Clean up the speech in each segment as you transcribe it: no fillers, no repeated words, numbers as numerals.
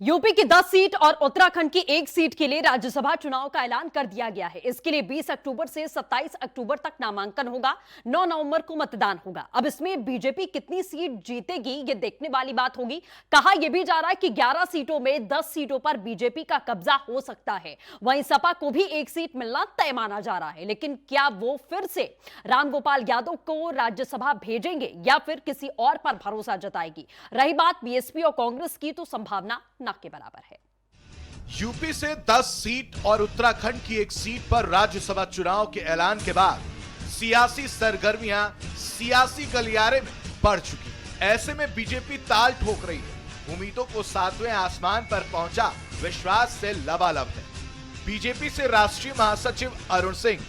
UP की 10 seat और उत्तराखंड की 1 सीट के लिए राज्यसभा चुनाव का ऐलान कर दिया गया है। इसके लिए 20 अक्टूबर से 27 अक्टूबर तक नामांकन होगा। 9 नवंबर को मतदान होगा। अब इसमें बीजेपी कितनी सीट जीतेगी ये देखने वाली बात होगी। कहा यह भी जा रहा है कि 11 सीटों में 10 सीटों पर बीजेपी का कब्जा हो सकता है। वहीं सपा को भी 1 सीट मिलना तय माना जा रहा है। लेकिन क्या वो फिर से रामगोपाल यादव को राज्यसभा भेजेंगे या फिर किसी और पर भरोसा जताएगी? रही बात बीएसपी और कांग्रेस की, तो संभावना ना के बराबर है। यूपी से 10 सीट और उत्तराखंड की 1 सीट पर राज्यसभा चुनाव के ऐलान के बाद सियासी सरगर्मियां सियासी गलियारे में बढ़ चुकी। ऐसे में बीजेपी ताल ठोक रही है। उम्मीदों को 7वें आसमान पर पहुंचा विश्वास से लबालब है। बीजेपी से राष्ट्रीय महासचिव अरुण सिंह,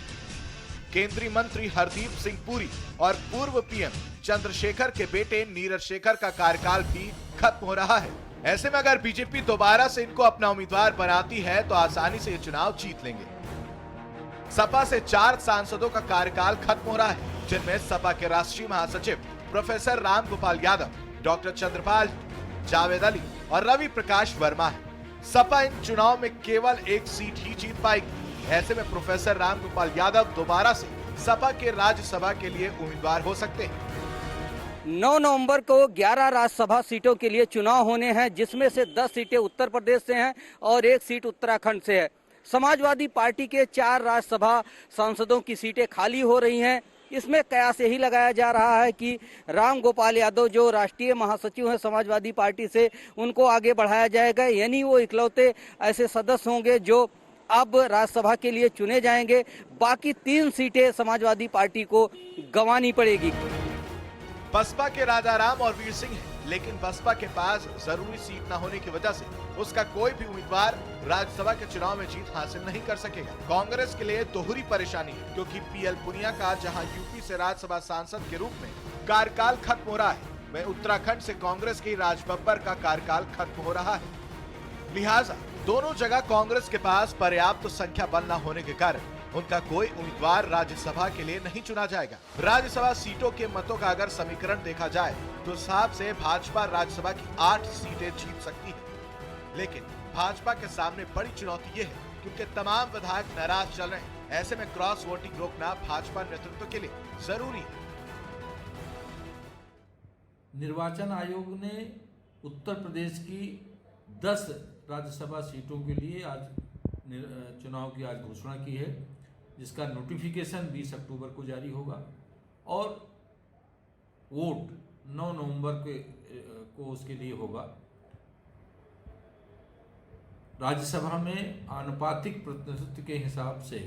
केंद्रीय मंत्री हरदीप सिंह पुरी और पूर्व पीएम चंद्रशेखर के बेटे नीरज शेखर का कार्यकाल भी खत्म हो रहा है। ऐसे में अगर बीजेपी दोबारा से इनको अपना उम्मीदवार बनाती है तो आसानी से ये चुनाव जीत लेंगे। सपा से 4 सांसदों का कार्यकाल खत्म हो रहा है, जिनमें सपा के राष्ट्रीय महासचिव प्रोफेसर रामगोपाल यादव, डॉक्टर चंद्रपाल, जावेद अली और रवि प्रकाश वर्मा है। सपा इन चुनाव में केवल 1 सीट ही जीत पाएगी। ऐसे में प्रोफेसर रामगोपाल यादव दोबारा से सपा के राज्यसभा के लिए उम्मीदवार हो सकते हैं। 9 नवंबर को 11 राज्यसभा सीटों के लिए चुनाव होने हैं, जिसमें से 10 सीटें उत्तर प्रदेश से हैं और 1 सीट उत्तराखंड से है। समाजवादी पार्टी के 4 राज्यसभा सांसदों की सीटें खाली हो रही हैं। इसमें कयास यही लगाया जा रहा है कि रामगोपाल यादव जो राष्ट्रीय महासचिव हैं समाजवादी पार्टी से, उनको आगे बढ़ाया जाएगा, यानी वो इकलौते ऐसे सदस्य होंगे जो अब राज्यसभा के लिए चुने जाएंगे। बाकी 3 सीटें समाजवादी पार्टी को गंवानी पड़ेगी। बसपा के राजाराम और वीर सिंह हैं, लेकिन बसपा के पास जरूरी सीट न होने की वजह से उसका कोई भी उम्मीदवार राज्यसभा के चुनाव में जीत हासिल नहीं कर सकेगा। कांग्रेस के लिए दोहरी परेशानी है, क्योंकि पीएल पुनिया का जहां यूपी से राज्यसभा सांसद के रूप में कार्यकाल खत्म हो रहा है, वहीं उत्तराखंड से कांग्रेस के राज बब्बर का कार्यकाल खत्म हो रहा है। लिहाजा दोनों जगह कांग्रेस के पास पर्याप्त संख्या बल न होने के कारण उनका कोई उम्मीदवार राज्यसभा के लिए नहीं चुना जाएगा। राज्यसभा सीटों के मतों का अगर समीकरण देखा जाए तो हिसाब से भाजपा राज्यसभा की 8 सीटें जीत सकती है। लेकिन भाजपा के सामने बड़ी चुनौती ये है, क्योंकि तमाम विधायक नाराज चल रहे हैं। ऐसे में क्रॉस वोटिंग रोकना भाजपा नेतृत्व के लिए जरूरी है। निर्वाचन आयोग ने उत्तर प्रदेश की 10 राज्यसभा सीटों के लिए आज चुनाव की आज घोषणा की है, जिसका नोटिफिकेशन 20 अक्टूबर को जारी होगा और वोट 9 नवंबर को उसके लिए होगा। राज्यसभा में आनुपातिक प्रतिनिधित्व के हिसाब से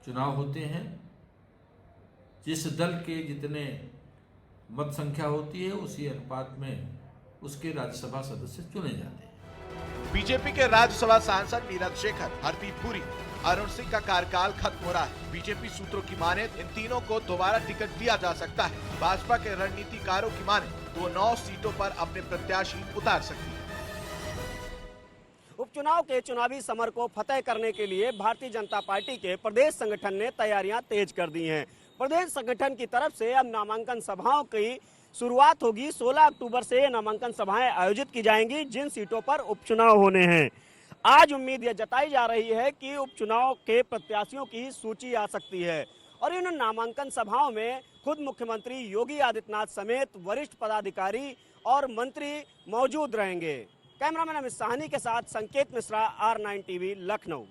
चुनाव होते हैं। जिस दल के जितने मत संख्या होती है उसी अनुपात में उसके राज्यसभा सदस्य चुने जाते हैं। बीजेपी के राज्यसभा सांसद नीरज शेखर, हरदीप पुरी, अरुण सिंह का कार्यकाल खत्म हो रहा है। बीजेपी सूत्रों की माने इन तीनों को दोबारा टिकट दिया जा सकता है। भाजपा के रणनीतिकारों की माने तो 9 सीटों पर अपने प्रत्याशी उतार सकती है। उपचुनाव के चुनावी समर को फतेह करने के लिए भारतीय जनता पार्टी के प्रदेश संगठन ने तैयारियां तेज कर दी हैं। प्रदेश संगठन की तरफ से अब नामांकन सभाओं की शुरुआत होगी। 16 अक्टूबर से नामांकन सभाएं आयोजित की जाएंगी, जिन सीटों पर उपचुनाव होने हैं। आज उम्मीद यह जताई जा रही है कि उपचुनाव के प्रत्याशियों की सूची आ सकती है और इन नामांकन सभाओं में खुद मुख्यमंत्री योगी आदित्यनाथ समेत वरिष्ठ पदाधिकारी और मंत्री मौजूद रहेंगे। कैमरामैन अमित साहनी के साथ संकेत मिश्रा, R9 टीवी, लखनऊ।